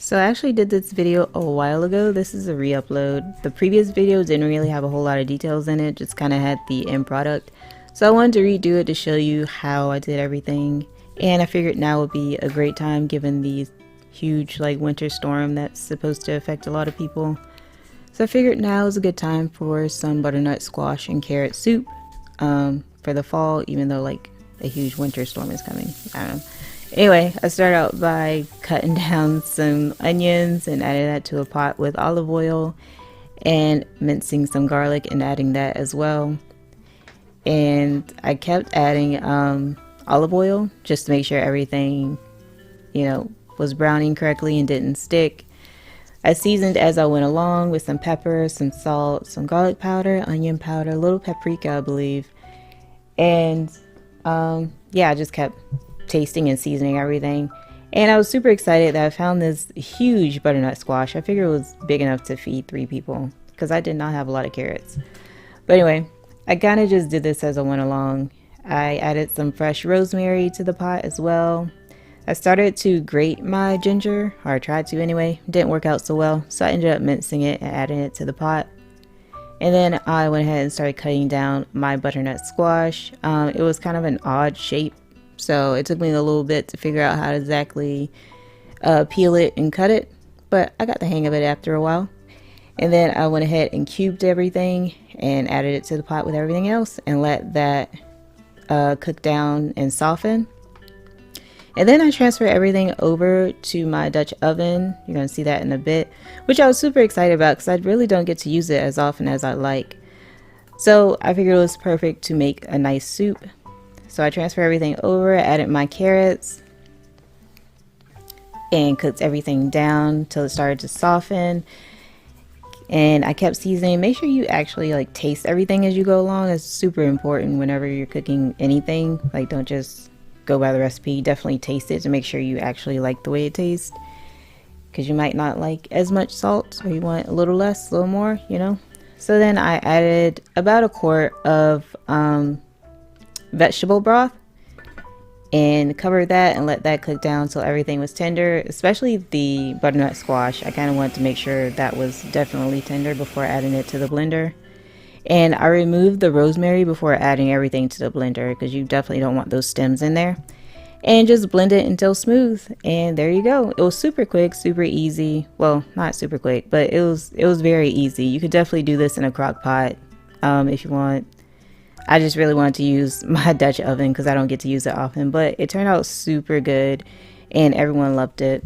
So I actually did this video a while ago. This is a re-upload. The previous video didn't really have a whole lot of details in it, just kind of had the end product. So I wanted to redo it to show you how I did everything. And I figured now would be a great time given the huge winter storm that's supposed to affect a lot of people. So I figured now is a good time for some butternut squash and carrot soup for the fall, even though a huge winter storm is coming. I don't know. Anyway, I started out by cutting down some onions and adding that to a pot with olive oil and mincing some garlic and adding that as well. And I kept adding olive oil just to make sure everything, was browning correctly and didn't stick. I seasoned as I went along with some pepper, some salt, some garlic powder, onion powder, a little paprika, I believe. And yeah, I just kept tasting and seasoning everything. And I was super excited that I found this huge butternut squash. I figured it was big enough to feed 3 people because I did not have a lot of carrots. But anyway, I kind of just did this as I went along. I added some fresh rosemary to the pot as well. I started to grate my ginger, or I tried to anyway. It didn't work out so well, so I ended up mincing it and adding it to the pot. And then I went ahead and started cutting down my butternut squash. It was kind of an odd shape, so it took me a little bit to figure out how to exactly peel it and cut it, but I got the hang of it after a while. And then I went ahead and cubed everything and added it to the pot with everything else and let that cook down and soften. And then I transferred everything over to my Dutch oven. You're going to see that in a bit, which I was super excited about because I really don't get to use it as often as I like. So I figured it was perfect to make a nice soup. So I transferred everything over, added my carrots, and cooked everything down till it started to soften. And I kept seasoning. Make sure you actually taste everything as you go along. It's super important whenever you're cooking anything. Don't just go by the recipe. Definitely taste it to make sure you actually like the way it tastes, because you might not like as much salt, or you want a little less, a little more, So then I added about a quart of vegetable broth and covered that and let that cook down until everything was tender, especially the butternut squash. I kind of wanted to make sure that was definitely tender before adding it to the blender. And I removed the rosemary before adding everything to the blender because you definitely don't want those stems in there. And just blend it until smooth, and there you go. It was super quick, super easy. Well, not super quick, but it was very easy. You could definitely do this in a crock pot if you want. I just really wanted to use my Dutch oven because I don't get to use it often, but it turned out super good and everyone loved it.